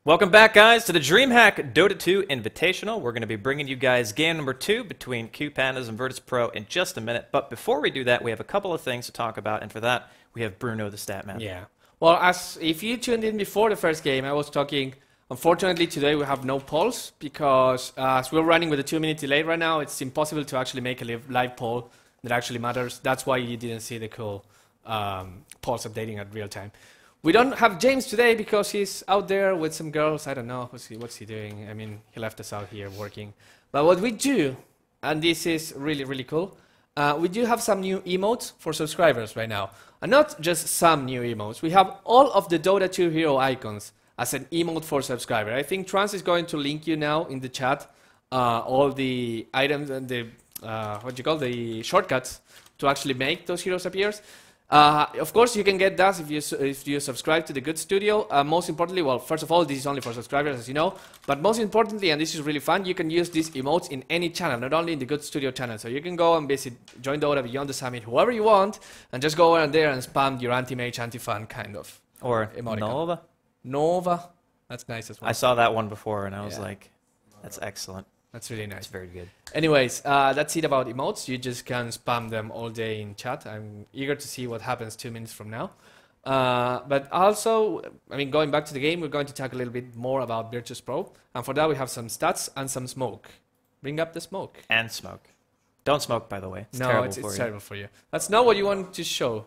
Welcome back, guys, to the Dreamhack Dota 2 Invitational. We're going to be bringing you guys game number 2 between QPAD and Virtus Pro in just a minute. But before we do that, we have a couple of things to talk about, and for that, we have Bruno the Statman. Yeah. Well, as if you tuned in before the first game, I was talking. Unfortunately, today we have no polls because as we're running with a 2-minute delay right now, it's impossible to actually make a live poll that actually matters. That's why you didn't see the cool polls updating at real time. We don't have James today because he's out there with some girls. I don't know what's he doing. I mean, he left us out here working. But what we do, and this is really, really cool, we do have some new emotes for subscribers right now. And not just some new emotes. We have all of the Dota 2 hero icons as an emote for subscriber. I think Trans is going to link you now in the chat all the items and the the shortcuts to actually make those heroes appear. Of course, you can get that if you subscribe to the Good Studio. Most importantly, well, first of all, this is only for subscribers, as you know. But most importantly, and this is really fun, you can use these emotes in any channel, not only in the Good Studio channel. So you can go and visit Join Dota, Beyond the Summit, whoever you want, and just go around there and spam your anti-mage, anti-fan kind of Or emoticon. Nova. Nova. That's nice as well. I saw that one before, and I was like, that's excellent. That's really nice. It's very good. Anyways, that's it about emotes. You just can spam them all day in chat. I'm eager to see what happens 2 minutes from now. But also, I mean, going back to the game, we're going to talk a little bit more about Virtus Pro. And for that, we have some stats and some smoke. Bring up the smoke. And smoke. Don't smoke, by the way. It's no, terrible it's for you. terrible for you. That's not what you want to show.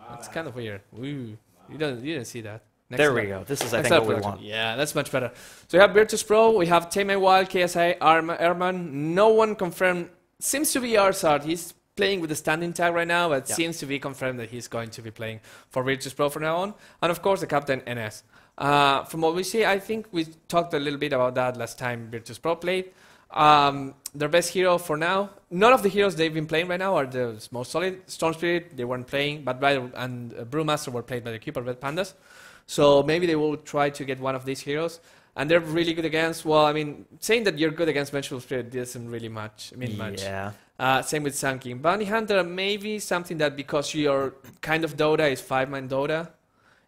That's kind of weird. Ooh, you didn't see that. There we go. This is, I think, what we want. Yeah, that's much better. So we have Virtus Pro, we have Tame Wild, KSI, Erman. No one confirmed. Seems to be Arsart. He's playing with the standing tag right now, but seems to be confirmed that he's going to be playing for Virtus Pro from now on. And of course, the captain, NS. From what we see, I think we talked a little bit about that last time Virtus Pro played. Their best hero for now, none of the heroes they've been playing right now are the most solid. Storm Spirit, they weren't playing, but Rider and Brewmaster were played by the QPAD Pandas. So maybe they will try to get one of these heroes. And they're really good against, well, I mean, saying that you're good against Vengeful Spirit doesn't really mean much. Yeah. Same with Sun King. Bounty Hunter, maybe something that because your kind of Dota is 5-man Dota,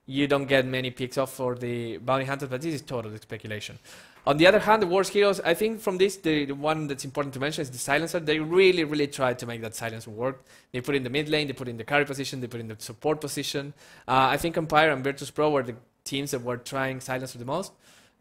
you don't get many picks off for the Bounty Hunter, but this is total speculation. On the other hand, the worst heroes, I think from this, the one that's important to mention is the Silencer. They really, really tried to make that Silencer work. They put in the mid lane, they put in the carry position, they put in the support position. I think Empire and Virtus Pro were the teams that were trying Silencer the most.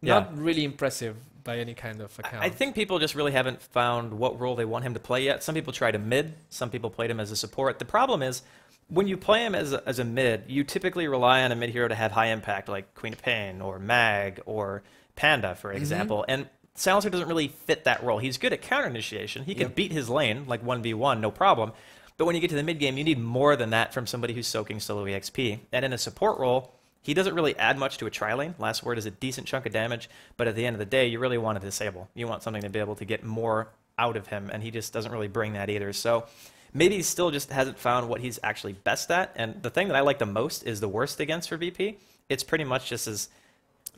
Not really impressive by any kind of account. I think people just really haven't found what role they want him to play yet. Some people tried a mid, some people played him as a support. The problem is, when you play him as a mid, you typically rely on a mid hero to have high impact, like Queen of Pain, or Mag, or Panda, for example. And Silencer doesn't really fit that role. He's good at counter initiation. He can beat his lane, like 1v1, no problem. But when you get to the mid game, you need more than that from somebody who's soaking solo EXP. And in a support role, he doesn't really add much to a tri-lane. Last Word is a decent chunk of damage, but at the end of the day, you really want to disable. You want something to be able to get more out of him, and he just doesn't really bring that either. So maybe he still just hasn't found what he's actually best at. And the thing that I like the most is the worst against for VP. It's pretty much just as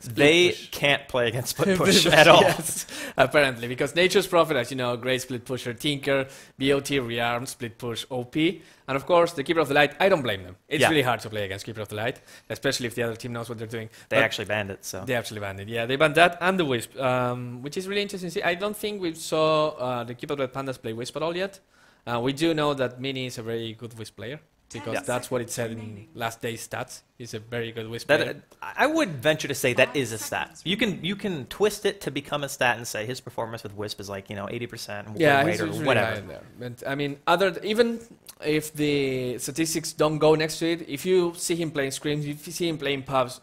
they can't play against split push at all. Yes, apparently, because Nature's Prophet, as you know, great split pusher, Tinker, BOT, Rearm, split push, OP, and of course the Keeper of the Light. I don't blame them. It's really hard to play against Keeper of the Light, especially if the other team knows what they're doing. They actually banned it, so they actually banned it. Yeah, they banned that and the Wisp, which is really interesting to see. I don't think we saw the Keeper of the Pandas play Wisp at all yet. We do know that Mini is a very good Wisp player, because that's what it said in last day's stats. He's a very good Wisp player. I would venture to say that is a stat. You can twist it to become a stat and say his performance with Wisp is like 80% weight or really whatever. high in there. But, I mean, even if the statistics don't go next to it, if you see him playing scrims, if you see him playing pubs,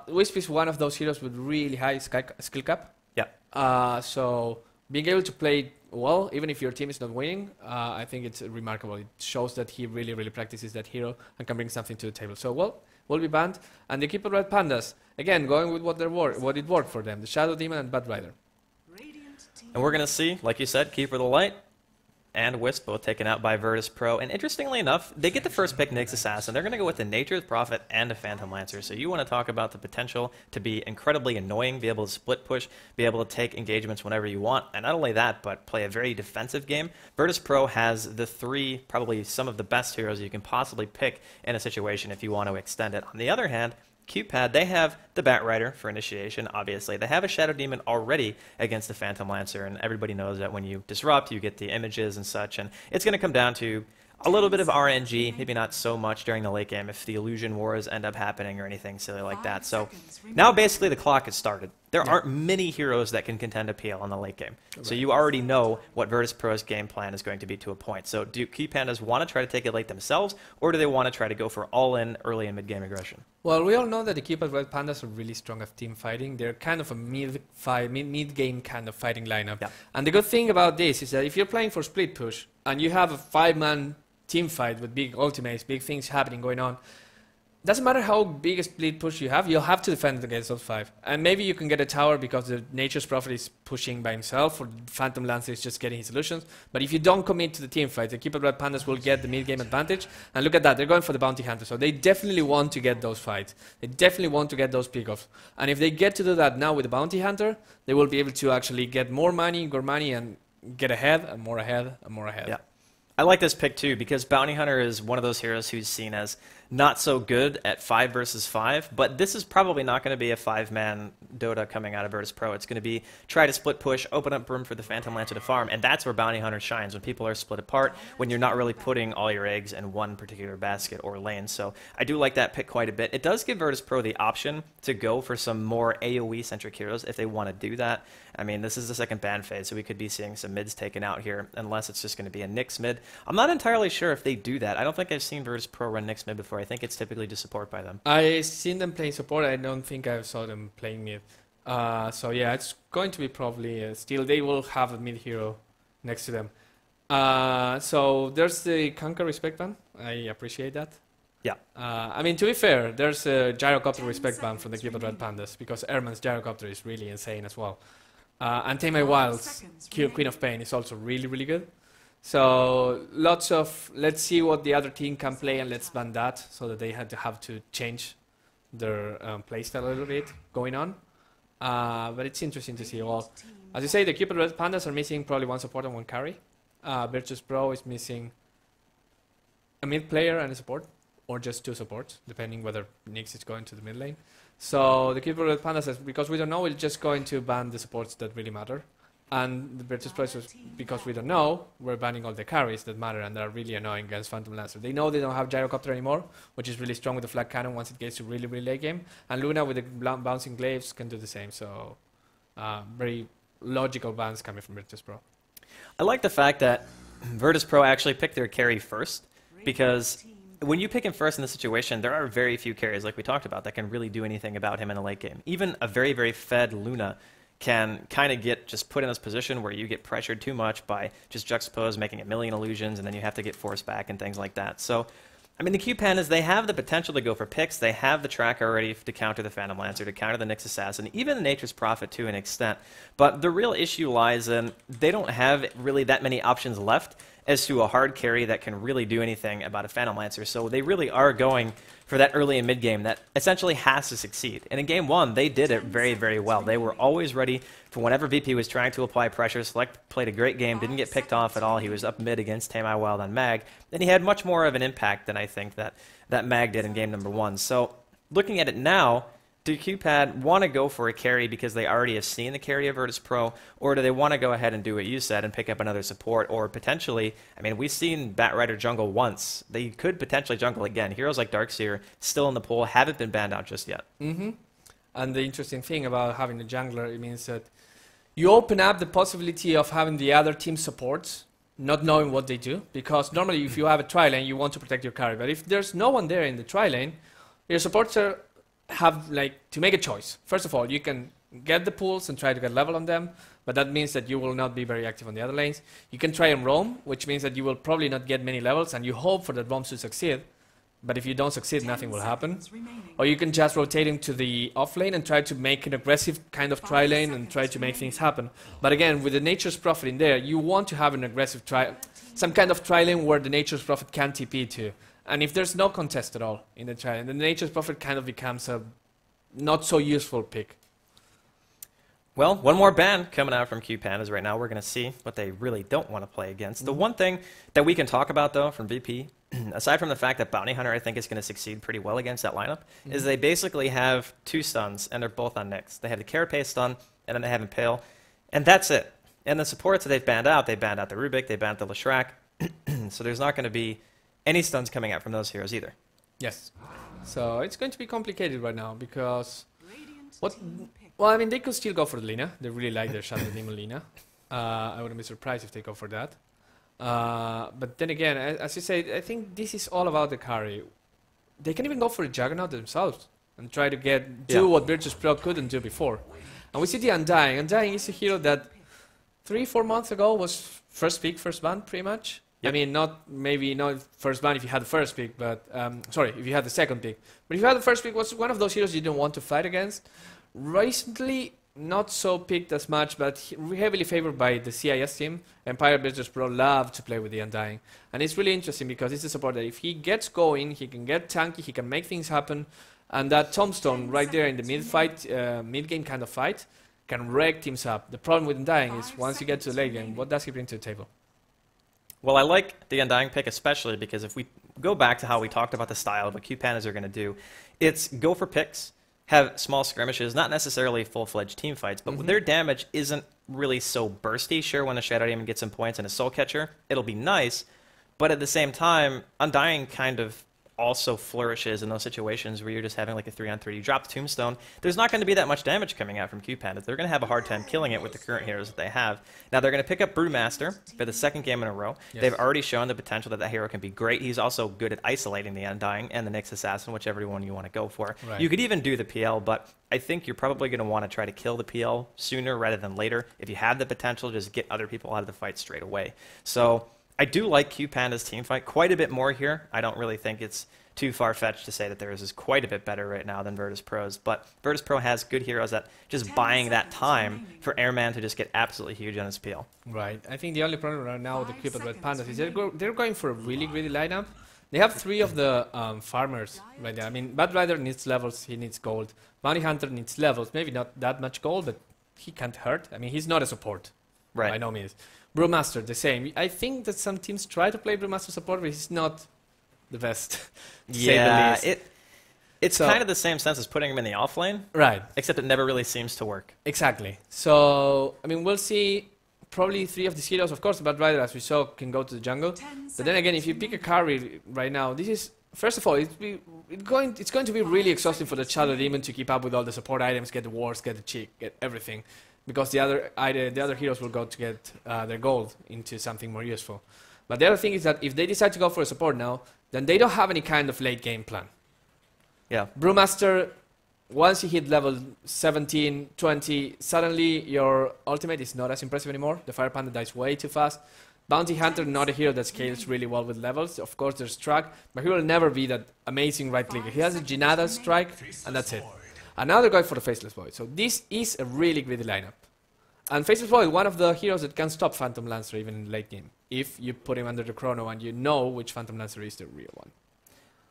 Wisp is one of those heroes with really high skill cap. Yeah. So being able to play well, even if your team is not winning, I think it's remarkable. It shows that he really, really practices that hero and can bring something to the table. So, will be banned. And the Keeper Red Pandas, again, going with what it worked for them, the Shadow Demon and Bad Rider. And we're going to see, like you said, Keeper of the Light and Wisp both taken out by Virtus Pro. And interestingly enough, they get the first pick, Nyx Assassin. They're going to go with the Nature's Prophet and a Phantom Lancer. So you want to talk about the potential to be incredibly annoying, be able to split push, be able to take engagements whenever you want. And not only that, but play a very defensive game. Virtus Pro has the three, probably some of the best heroes you can possibly pick in a situation if you want to extend it. On the other hand, QPAD, they have the Batrider for initiation, obviously. They have a Shadow Demon already against the Phantom Lancer, and everybody knows that when you disrupt, you get the images and such, and it's going to come down to a little bit of RNG, maybe not so much during the late game if the illusion wars end up happening or anything silly like that. So now basically the clock has started. There aren't many heroes that can contend a PL in the late game. So you already know what Virtus.pro's game plan is going to be to a point. So do QPandas want to try to take it late themselves, or do they want to try to go for all-in early and mid-game aggression? Well, we all know that the QPAD Red Pandas are really strong at team fighting. They're kind of a mid-game kind of fighting lineup. Yeah. And the good thing about this is that if you're playing for split push and you have a 5-man team fight with big ultimates, big things happening going on, doesn't matter how big a split push you have, you'll have to defend against those 5. And maybe you can get a tower because the Nature's Prophet is pushing by himself, or Phantom Lancer is just getting his solutions. But if you don't commit to the team fight, the QPAD Red Pandas will get the mid-game advantage. And look at that, they're going for the Bounty Hunter. So they definitely want to get those fights. They definitely want to get those pickoffs. And if they get to do that now with the Bounty Hunter, they will be able to actually get more money, and get ahead, and more ahead, and more ahead. Yeah. I like this pick too because Bounty Hunter is one of those heroes who's seen as not so good at 5 versus 5, but this is probably not going to be a 5-man Dota coming out of Virtus.pro. It's going to be try to split push, open up room for the Phantom Lancer to farm, and that's where Bounty Hunter shines, when people are split apart, when you're not really putting all your eggs in one particular basket or lane. So I do like that pick quite a bit. It does give Virtus.pro the option to go for some more AoE-centric heroes if they want to do that. I mean, this is the second ban phase, so we could be seeing some mids taken out here, unless it's just going to be a Nyx mid. I'm not entirely sure if they do that. I don't think I've seen Virtus.pro run Nyx mid before. I think it's typically just support by them. I've seen them playing support. I don't think I saw them playing mid. So yeah, it's going to be probably still they will have a mid hero next to them. So there's the Kanka respect ban. I appreciate that. Yeah. I mean, to be fair, there's a gyrocopter respect ban from the QPAD Red Pandas because Erman's gyrocopter is really insane as well. And Tame My Wild's Queen of Pain is also really, really good. So lots of, let's see what the other team can play and let's ban that so that they have to change their playstyle a little bit going on. But it's interesting to see. Well, as you say, the QPAD Red Pandas are missing probably one support and one carry. Virtus.pro is missing a mid player and a support, or just 2 supports, depending whether Nyx is going to the mid lane. So the QPAD Red Pandas says, because we don't know, we're just going to ban the supports that really matter. And the Virtus.pro says, because we don't know, we're banning all the carries that matter and that are really annoying against Phantom Lancer. They know they don't have gyrocopter anymore, which is really strong with the flag cannon once it gets to really, really late game. And Luna with the bouncing glaives can do the same. So very logical bans coming from Virtus.pro. I like the fact that Virtus.pro actually picked their carry first, because when you pick him first in this situation, there are very few carries, like we talked about, that can really do anything about him in a late game. Even a very, very fed Luna can kind of get just put in this position where you get pressured too much by just juxtapose, making a million illusions, and then you have to get forced back and things like that. So, I mean, the QPandas, they have the potential to go for picks. They have the track already to counter the Phantom Lancer, to counter the Nyx Assassin, even the Nature's Prophet to an extent. But the real issue lies in they don't have really that many options left as to a hard carry that can really do anything about a Phantom Lancer. So they really are going for that early and mid game that essentially has to succeed. And in game 1, they did it very, very well. They were always ready for whenever VP was trying to apply pressure. Select played a great game, didn't get picked off at all. He was up mid against Tame I Wild on Mag, and he had much more of an impact than I think that Mag did in game number 1. So looking at it now, do QPAD want to go for a carry because they already have seen the carry of Virtus.pro, or do they want to go ahead and do what you said and pick up another support, or potentially, I mean, we've seen Batrider jungle once. They could potentially jungle again. Heroes like Darkseer still in the pool, haven't been banned out just yet. Mm-hmm. And the interesting thing about having a jungler, it means that you open up the possibility of having the other team supports not knowing what they do, because normally if you have a tri lane, you want to protect your carry, but if there's no one there in the tri lane, your supports have to make a choice. First of all, you can get the pools and try to get level on them, but that means that you will not be very active on the other lanes. You can try and roam, which means that you will probably not get many levels, and you hope for that roams to succeed, but if you don't succeed, nothing will happen. Or you can just rotate into the off lane and try to make an aggressive kind of tri lane and try to make things happen. But again, with the Nature's Prophet in there, you want to have an aggressive some kind of tri lane where the Nature's Prophet can TP to. And if there's no contest at all in the tri lane, then the Nature's Prophet kind of becomes a not so useful pick. Well, one more ban coming out from QPandas right now. We're going to see what they really don't want to play against. The one thing that we can talk about, though, from VP aside from the fact that Bounty Hunter I think is going to succeed pretty well against that lineup, is they basically have 2 stuns, and they're both on Nyx. They have the Carapace stun, and then they have Impale, and that's it. And the supports that they banned out the Rubik, they banned the Leshrac, so there's not going to be any stuns coming out from those heroes either. Yes. So it's going to be complicated right now because well, I mean, they could still go for the Lina. They really like their Shadow Demon Lina. I wouldn't be surprised if they go for that. But then again, as you say, I think this is all about the carry. They can even go for a Juggernaut themselves and try to do what Virtus Pro couldn't do before. And we see the Undying. Undying is a hero that 3-4 months ago was first pick, first ban, pretty much. Yep. I mean, maybe not first ban if you had the first pick, but sorry, if you had the second pick. But if you had the first pick, was one of those heroes you didn't want to fight against. Recently, not so picked as much, but heavily favored by the CIS team. Empire Virtus Pro love to play with the Undying. And it's really interesting because it's a support that if he gets going, he can get tanky, he can make things happen. And that Tombstone right there in the mid-game kind of fight, can wreck teams up. The problem with Undying is once you get to the late game, what does he bring to the table? Well, I like the Undying pick especially because if we go back to how we talked about the style of what QPADs are going to do, it's go for picks, have small skirmishes, not necessarily full-fledged team fights, but their damage isn't really so bursty. Sure, when the Shadow Demon gets some points and a Soul Catcher, it'll be nice, but at the same time, Undying kind of also flourishes in those situations where you're just having like a 3-on-3. You drop the Tombstone, there's not going to be that much damage coming out from QPAD. They're going to have a hard time killing it with the current heroes that they have. Now they're going to pick up Brewmaster for the 2nd game in a row. Yes. They've already shown the potential that hero can be great. He's also good at isolating the Undying and the Nyx Assassin, whichever one you want to go for. Right. You could even do the PL, but I think you're probably going to want to try to kill the PL sooner rather than later. If you have the potential, just get other people out of the fight straight away. So I do like QPanda's team fight quite a bit more here. I don't really think it's too far-fetched to say that theirs is quite a bit better right now than Virtus Pro's, but Virtus Pro has good heroes that just buying that time for Airman to just get absolutely huge on his PL. Right. I think the only problem right now with the QPAD Pandas is they're going for a really greedy lineup. They have 3 of the farmers right there. I mean, Bad Rider needs levels, he needs gold. Bounty Hunter needs levels, maybe not that much gold, but he can't hurt. I mean, he's not a support, right? By no means. Brewmaster, the same. I think that some teams try to play Brewmaster support, but he's not the best. Yeah, it's kind of the same sense as putting him in the off lane, right? Except it never really seems to work. Exactly. So I mean, we'll see. Probably 3 of these heroes, of course. The Bad Rider, as we saw, can go to the jungle. But then again, if you pick a carry right now, this is first of all, it's going to be really exhausting for the Shadow Demon to keep up with all the support items, get the wards, get the cheek, get everything, because the other heroes will go to get their gold into something more useful. But the other thing is that if they decide to go for a support now, then they don't have any kind of late game plan. Yeah. Brewmaster, once you hit level 17, 20, suddenly your ultimate is not as impressive anymore. The Fire Panda dies way too fast. Bounty Hunter, not a hero that scales really well with levels. Of course, there's Strike, but he will never be that amazing right clicker. He has a Jinada Strike, and that's it. And now they're going for the Faceless Void. So this is a really greedy lineup. And Faceless Void, one of the heroes that can stop Phantom Lancer even in late game, if you put him under the chrono and you know which Phantom Lancer is the real one.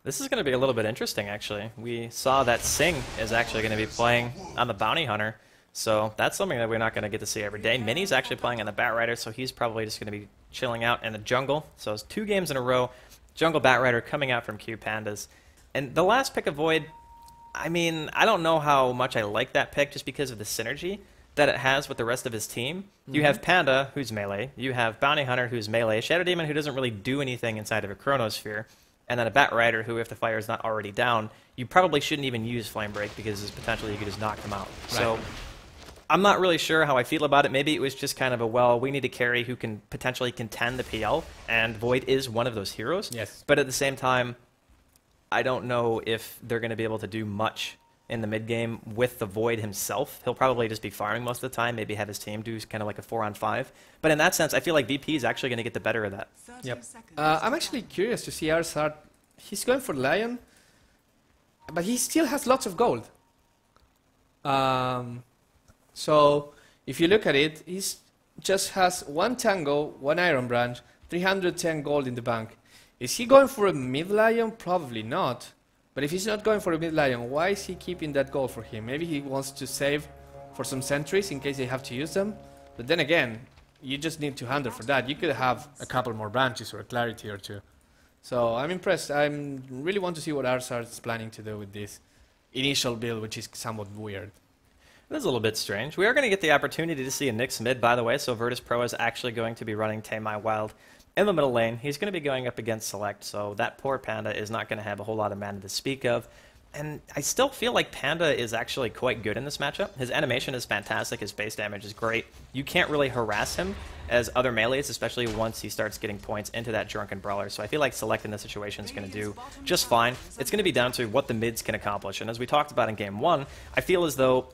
This is going to be a little bit interesting, actually. We saw that Sing is actually going to be playing on the Bounty Hunter, so that's something that we're not going to get to see every day. Mini's actually playing on the Bat Rider, so he's probably just going to be chilling out in the jungle. So it's 2 games in a row, Jungle Bat Rider coming out from Q Pandas. And the last pick of Void, I mean, I don't know how much I like that pick just because of the synergy that it has with the rest of his team. You have Panda, who's melee. You have Bounty Hunter, who's melee. Shadow Demon, who doesn't really do anything inside of a Chronosphere. And then a Bat Rider, who, if the fire is not already down, you probably shouldn't even use Flame Break because potentially you could just knock them out. Right. So I'm not really sure how I feel about it. Maybe it was just kind of a, well, we need a carry who can potentially contend the PL, and Void is one of those heroes. Yes. But at the same time, I don't know if they're going to be able to do much in the mid game with the Void himself. He'll probably just be farming most of the time, maybe have his team do kind of like a 4-on-5. But in that sense, I feel like VP is actually going to get the better of that. Yep. I'm actually curious to see Arsart. He's going for Lion, but he still has lots of gold. So if you look at it, he just has 1 Tango, 1 Iron Branch, 310 gold in the bank. Is he going for a mid Lion? Probably not. But if he's not going for a mid Lion, why is he keeping that gold for him? Maybe he wants to save for some sentries in case they have to use them. But then again, you just need 200 for that. You could have a couple more branches or a Clarity or 2. So I'm impressed. I really want to see what Arsar's planning to do with this initial build, which is somewhat weird. This is a little bit strange. We are going to get the opportunity to see a Nyx mid, by the way, so Virtus Pro is actually going to be running Tame My Wild in the middle lane. He's going to be going up against Select, so that poor Panda is not going to have a whole lot of mana to speak of. And I still feel like Panda is actually quite good in this matchup. His animation is fantastic, his base damage is great. You can't really harass him as other melees, especially once he starts getting points into that Drunken Brawler. So I feel like Select in this situation is going to do just fine. It's going to be down to what the mids can accomplish. And as we talked about in Game 1, I feel as though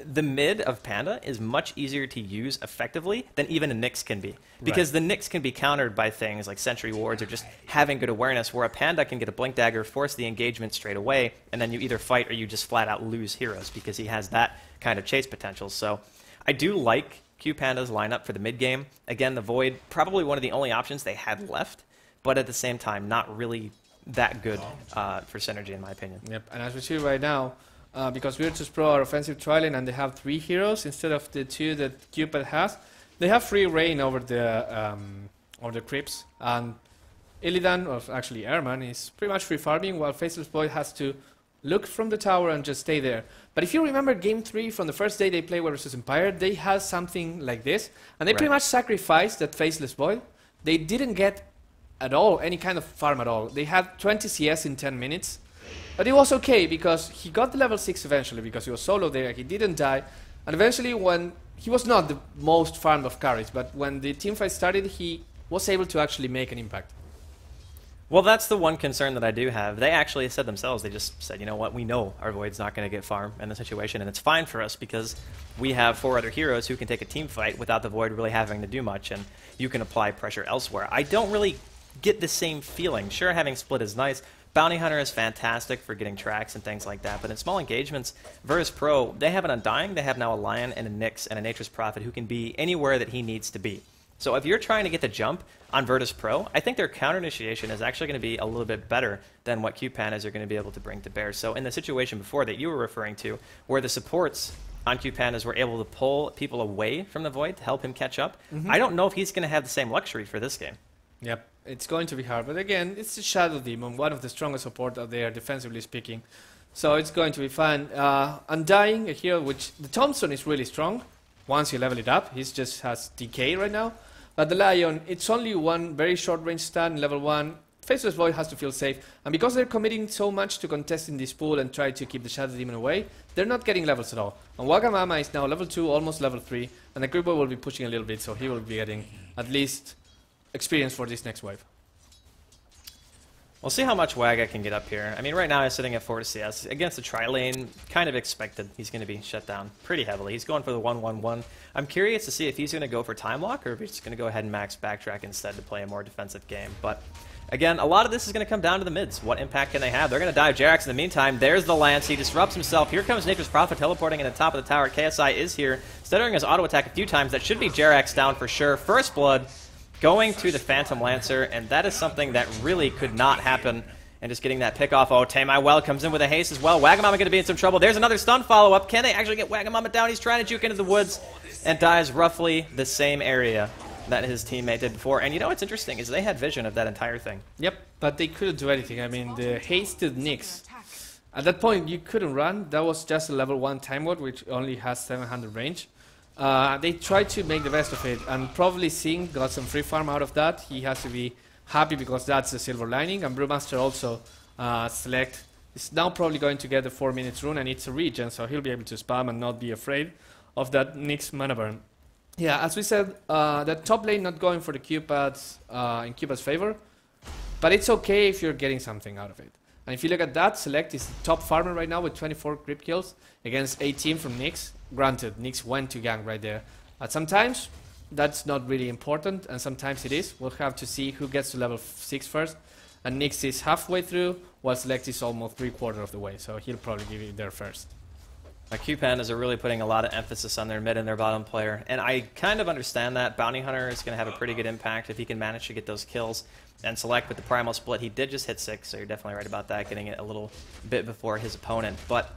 the mid of Panda is much easier to use effectively than even a Nyx can be. Because the Nyx can be countered by things like Sentry Wards or just having good awareness, where a Panda can get a Blink Dagger, force the engagement straight away, and then you either fight or you just flat out lose heroes because he has that kind of chase potential. So I do like QPanda's lineup for the mid game. Again, the Void, probably one of the only options they had left, but at the same time, not really that good for synergy in my opinion. Yep, and as we see right now, because Virtus Pro are offensive trialing and they have 3 heroes instead of the 2 that QPAD has, they have free reign over the creeps. And Illidan, or actually Airman, is pretty much free farming, while Faceless Boy has to look from the tower and just stay there. But if you remember Game 3 from the first day they played versus Empire, they had something like this, and they pretty much sacrificed that Faceless Boy. They didn't get at all any kind of farm at all. They had 20 CS in 10 minutes. But it was okay because he got the level 6 eventually because he was solo there, he didn't die. And eventually when he was not the most farmed of carries, but when the teamfight started, he was able to actually make an impact. Well, that's the one concern that I do have. They actually said themselves, they just said, you know what, we know our Void's not going to get farm in the situation, and it's fine for us because we have 4 other heroes who can take a team fight without the Void really having to do much, and you can apply pressure elsewhere. I don't really get the same feeling. Sure, having split is nice. Bounty Hunter is fantastic for getting tracks and things like that, but in small engagements, Virtus Pro, they have an Undying, they have now a Lion and a Nyx and a Nature's Prophet who can be anywhere that he needs to be. So if you're trying to get the jump on Virtus Pro, I think their counter initiation is actually going to be a little bit better than what QPandas are going to be able to bring to bear. So in the situation before that you were referring to, where the supports on QPandas were able to pull people away from the Void to help him catch up, I don't know if he's going to have the same luxury for this game. Yep, it's going to be hard, but again, it's the Shadow Demon, one of the strongest support out there, defensively speaking. So it's going to be fun. Undying, a hero which the Thompson is really strong. Once you level it up, he just has decay right now. But the Lion, it's only one very short range stun, level 1. Faceless Void has to feel safe, and because they're committing so much to contesting this pool and try to keep the Shadow Demon away, they're not getting levels at all. And Wagamama is now level 2, almost level 3, and the Creeper will be pushing a little bit, so he will be getting at least experience for this next wave. We'll see how much Waga can get up here. I mean, right now he's sitting at 4 CS. Against the tri-lane, kind of expected he's going to be shut down pretty heavily. He's going for the 1-1-1. I'm curious to see if he's going to go for time lock or if he's going to go ahead and max backtrack instead to play a more defensive game. But again, a lot of this is going to come down to the mids. What impact can they have? They're going to dive Jerax in the meantime. There's the Lance. He disrupts himself. Here comes Nature's Prophet teleporting in the top of the tower. KSI is here, stuttering his auto attack a few times. That should be Jerax down for sure. First blood going to the Phantom Lancer, and that is something that really could not happen. And just getting that pick off. Oh, Tame Well comes in with a haste as well. Wagamama going to be in some trouble. There's another stun follow-up. Can they actually get Wagamama down? He's trying to juke into the woods and dies roughly the same area that his teammate did before. And you know what's interesting is they had vision of that entire thing. Yep, but they couldn't do anything. I mean, the hasted Nyx. At that point, you couldn't run. That was just a level 1 Time Ward, which only has 700 range. They tried to make the best of it, and probably Singh got some free farm out of that. He has to be happy because that's the silver lining. And Brewmaster also Select is now probably going to get the 4 minutes rune, and it's a regen, so he'll be able to spam and not be afraid of that Nyx mana burn. Yeah, as we said, that top lane not going for the QPADs in QPAD's favor, but it's okay if you're getting something out of it. And if you look at that, Select is the top farmer right now with 24 creep kills against 18 from Nyx. Granted, Nyx went to gank right there. But sometimes that's not really important, and sometimes it is. We'll have to see who gets to level 6 first. And Nyx is halfway through, while Select is almost 3/4 of the way, so he'll probably give it there first. QPandas are really putting a lot of emphasis on their mid and their bottom player, and I kind of understand that. Bounty Hunter is going to have a pretty good impact if he can manage to get those kills. And Select with the Primal Split, he did just hit 6, so you're definitely right about that, getting it a little bit before his opponent. But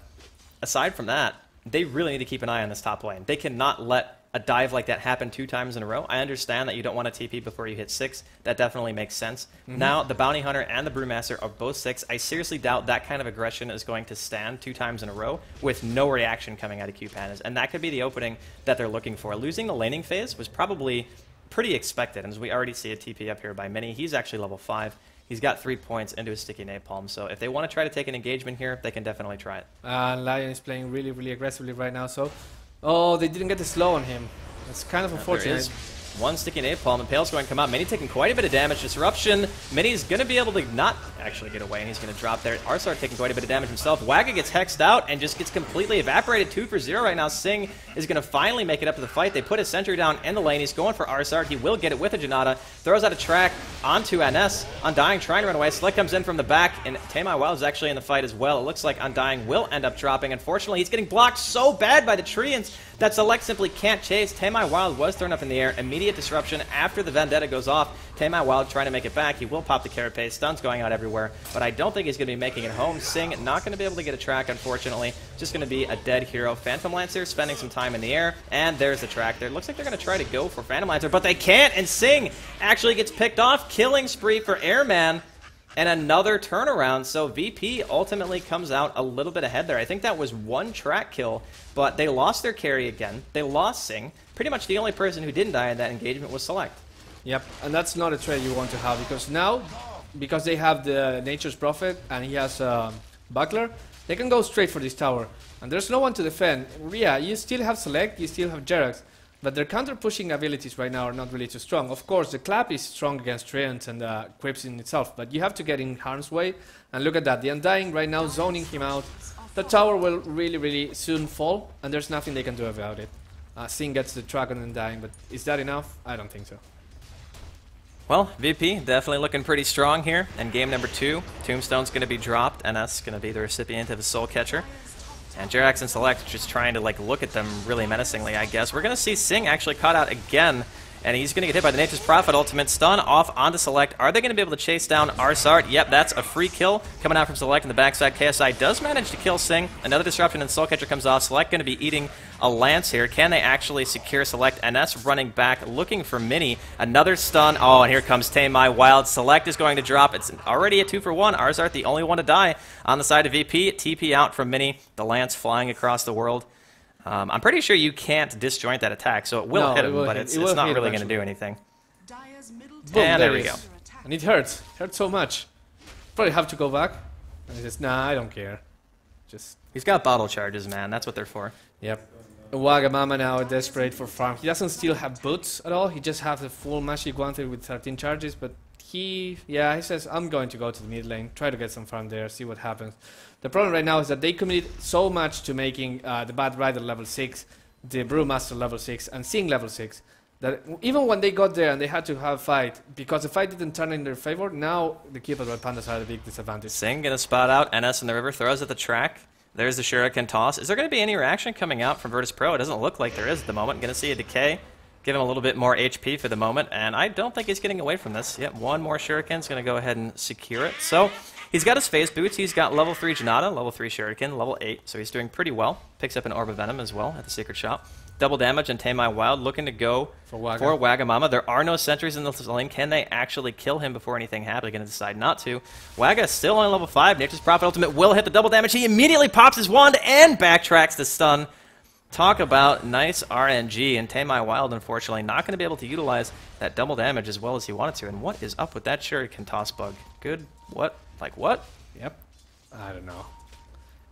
aside from that, they really need to keep an eye on this top lane. They cannot let a dive like that happen 2 times in a row. I understand that you don't want to TP before you hit 6. That definitely makes sense. Now, the Bounty Hunter and the Brewmaster are both 6. I seriously doubt that kind of aggression is going to stand 2 times in a row with no reaction coming out of QPAD. And that could be the opening that they're looking for. Losing the laning phase was probably pretty expected. And as we already see a TP up here by Mini, he's actually level 5. He's got 3 points into his sticky napalm. So if they want to try to take an engagement here, they can definitely try it. Lion is playing really, really aggressively right now. So, oh, they didn't get the slow on him. That's kind of unfortunate. There is one sticky napalm, and Pale's going to come out. Mini taking quite a bit of damage. Disruption. Mini's going to be able to not actually get away, and he's going to drop there. Arsart taking quite a bit of damage himself. Wagga gets hexed out and just gets completely evaporated. 2 for 0 right now. Singh is going to finally make it up to the fight. They put his sentry down in the lane. He's going for Arsart. He will get it with a Janata. Throws out a track onto NS. Undying trying to run away. Slick comes in from the back, and Tamai Wild is actually in the fight as well. It looks like Undying will end up dropping. Unfortunately, he's getting blocked so bad by the Treants that Select simply can't chase. Tamai Wild was thrown up in the air. Immediate disruption after the Vendetta goes off. Tamai Wild trying to make it back. He will pop the Carapace. Stun's going out everywhere, but I don't think he's going to be making it home. Singh not going to be able to get a track, unfortunately. Just going to be a dead hero. Phantom Lancer spending some time in the air, and there's the track there. Looks like they're going to try to go for Phantom Lancer, but they can't, and Singh actually gets picked off. Killing spree for Airman. And another turnaround, so VP ultimately comes out a little bit ahead there. I think that was 1 track kill, but they lost their carry again. They lost Singh. Pretty much the only person who didn't die in that engagement was Select. Yep, and that's not a trade you want to have, because now, because they have the Nature's Prophet and he has Buckler, they can go straight for this tower. And there's no one to defend. Yeah, you still have Select, you still have Jerax, but their counter-pushing abilities right now are not really too strong. Of course, the Clap is strong against Treant and Quips in itself, but you have to get in harm's way. And look at that, the Undying right now zoning him out. The tower will really, really soon fall, and there's nothing they can do about it. Singh gets the track on Undying, but is that enough? I don't think so. Well, VP definitely looking pretty strong here. And game number 2, Tombstone's going to be dropped, and that's going to be the recipient of a Soul Catcher. And Jerax and Select just trying to look at them really menacingly, I guess. We're going to see Singh actually caught out again, and he's going to get hit by the Nature's Prophet ultimate. Stun off onto Select. Are they going to be able to chase down Arsart? Yep, that's a free kill coming out from Select in the backside. KSI does manage to kill Singh. Another disruption and Soul Catcher comes off. Select going to be eating a Lance here. Can they actually secure Select? NS running back, looking for Mini. Another stun. Oh, and here comes Tamai Wild. Select is going to drop. It's already a 2 for 1. Arsart, the only one to die on the side of VP. TP out from Mini. The Lance flying across the world. I'm pretty sure you can't disjoint that attack, so it will hit him, but it's not really going to do anything. Boom, and there we go. And it hurts. It hurts so much. Probably have to go back. And he says, nah, I don't care. Just. He's got bottle charges, man. That's what they're for. Yep. Wagamama now desperate for farm. He doesn't still have boots at all. He just has the full magic wanted with 13 charges, but he says, I'm going to go to the mid lane, try to get some farm there, see what happens. The problem right now is that they committed so much to making the Bad Rider level 6, the Brewmaster level 6, and Singh level 6, that even when they got there and they had to have a fight, because the fight didn't turn in their favor, now the QPAD by Pandas are at a big disadvantage. Singh gonna spot out NS in the river, throws at the track. There's the Shuriken toss. Is there going to be any reaction coming out from Virtus Pro? It doesn't look like there is at the moment. Going to see a decay. Give him a little bit more HP for the moment, and I don't think he's getting away from this. Yep, 1 more Shuriken's going to go ahead and secure it. So he's got his phase boots. He's got level 3 Janata, level 3 Shuriken, level 8. So he's doing pretty well. Picks up an Orb of Venom as well at the Secret Shop. Double damage and Tamai Wild looking to go for Wagamama. There are no sentries in the lane. Can they actually kill him before anything happens? They're going to decide not to. Wagga still on level 5. Nature's Prophet ultimate will hit the double damage. He immediately pops his wand and backtracks the stun. Talk about nice RNG, and Tamai Wild, unfortunately, not going to be able to utilize that double damage as well as he wanted to. And what is up with that Shuriken toss bug? Good. What? Like what? Yep. I don't know.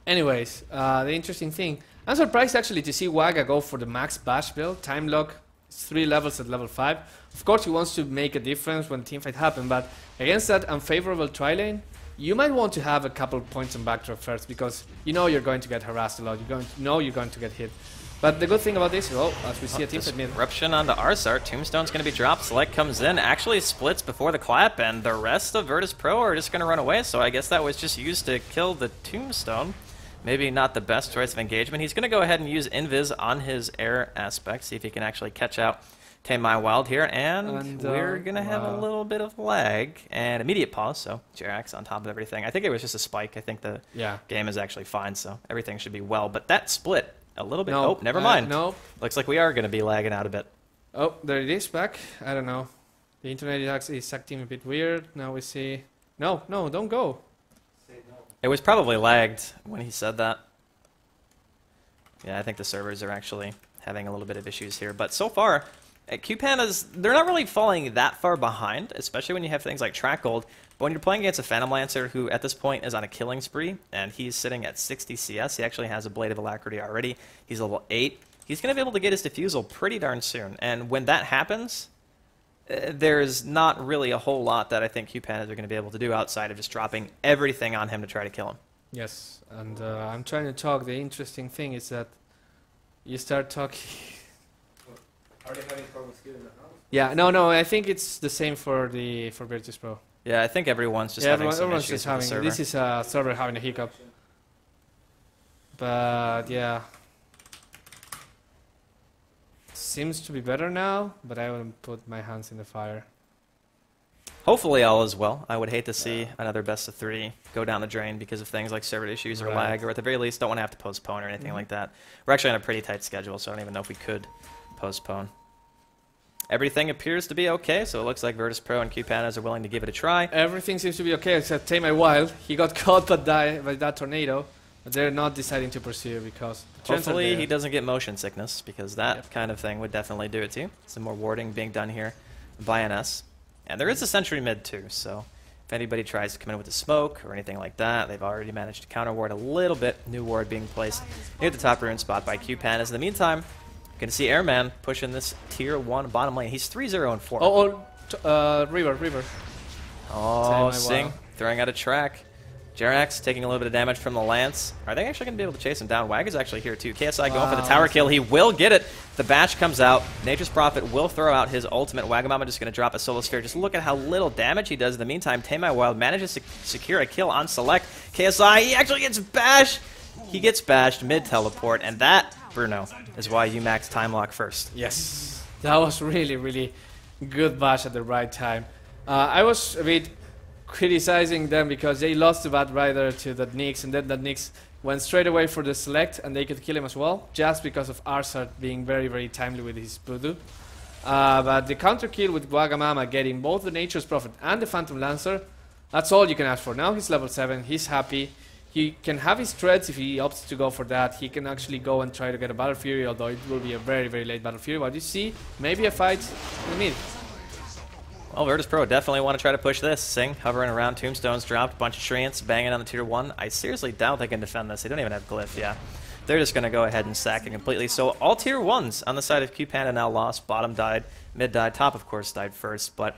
Anyways, the interesting thing, I'm surprised actually to see Wagga go for the max bash build. Time lock, 3 levels at level 5. Of course he wants to make a difference when teamfight happen, but against that unfavorable tri-lane, you might want to have a couple points on backdrop first, because you know you're going to get harassed a lot. You're going to get hit. But the good thing about this is, as we see a teamfight mid. Disruption onto Arsart. Tombstone's going to be dropped. Select comes in, actually splits before the clap, and the rest of Virtus Pro are just going to run away. So I guess that was just used to kill the Tombstone. Maybe not the best choice of engagement. He's going to go ahead and use Invis on his air aspect, see if he can actually catch out Tamai Wild here, and we're going to have a little bit of lag and immediate pause, so Jerax on top of everything. I think it was just a spike. I think the game is actually fine, so everything should be well. But that split a little bit. No, Oh, never mind. No. Looks like we are going to be lagging out a bit. Oh, there it is back. I don't know. The internet is acting a bit weird. Now we see. No, don't go. It was probably lagged when he said that. Yeah, I think the servers are actually having a little bit of issues here. But so far, QPAD they're not really falling that far behind, especially when you have things like track gold. But when you're playing against a Phantom Lancer who at this point is on a killing spree, and he's sitting at 60 CS, he actually has a Blade of Alacrity already. He's level 8. He's going to be able to get his Diffusal pretty darn soon. And when that happens, there's not really a whole lot that I think QPAD are going to be able to do outside of just dropping everything on him to try to kill him. Yes, and I'm trying to talk. The interesting thing is that you start talking. Are they having problems here in the house? Yeah, no. I think it's the same for Virtus Pro. Yeah, I think everyone's just having some everyone's issues just with the having. server. This is a server having a hiccup. But yeah, seems to be better now. But I wouldn't put my hands in the fire. Hopefully all is well. I would hate to see another best of 3 go down the drain because of things like server issues or Right. lag, or at the very least don't want to have to postpone or anything like that. We're actually on a pretty tight schedule, so I don't even know if we could postpone. Everything appears to be okay, so it looks like Virtus Pro and QPAD are willing to give it a try. Everything seems to be okay except Tame My Wild. He got caught by that tornado, but they're not deciding to pursue because the trends are Hopefully there. he doesn't get motion sickness, because that kind of thing would definitely do it to you. Some more warding being done here by NS. And there is a sentry mid too, so if anybody tries to come in with a smoke or anything like that, they've already managed to counter ward a little bit. New ward being placed near the top rune spot by QPAD. In the meantime, going to see Airman pushing this tier 1 bottom lane. He's 3-0 and 4. River. Oh, Tame Sing Wild. throwing out a track. Jerax taking a little bit of damage from the Lance. Are they actually going to be able to chase him down? Wag is actually here too. KSI going for the tower kill. He will get it. The bash comes out. Nature's Prophet will throw out his ultimate. Wagamama just going to drop a Solar Sphere. Just look at how little damage he does. In the meantime, Tame My Wild manages to secure a kill on Select. KSI, he actually gets bashed. He gets bashed mid-teleport, and that, Bruno, is why you max time lock first. Yes, that was really good bash at the right time. I was a bit criticizing them because they lost the Bad Rider to that Nyx, and then that Nyx went straight away for the Select, and they could kill him as well, just because of Arsart being very timely with his Voodoo. But the counter kill with Wagamama getting both the Nature's Prophet and the Phantom Lancer, that's all you can ask for. Now he's level 7, he's happy. He can have his threads if he opts to go for that. He can actually go and try to get a Battle Fury, although it will be a very late Battle Fury. What do you see? Maybe a fight in the mid. Well, Virtus Pro definitely want to try to push this. Sing hovering around, Tombstones dropped, a bunch of Treants banging on the tier 1. I seriously doubt they can defend this. They don't even have Glyph, yeah. They're just going to go ahead and sack it completely. So all tier 1s on the side of QPAD now lost. Bottom died, mid died, top of course died first. But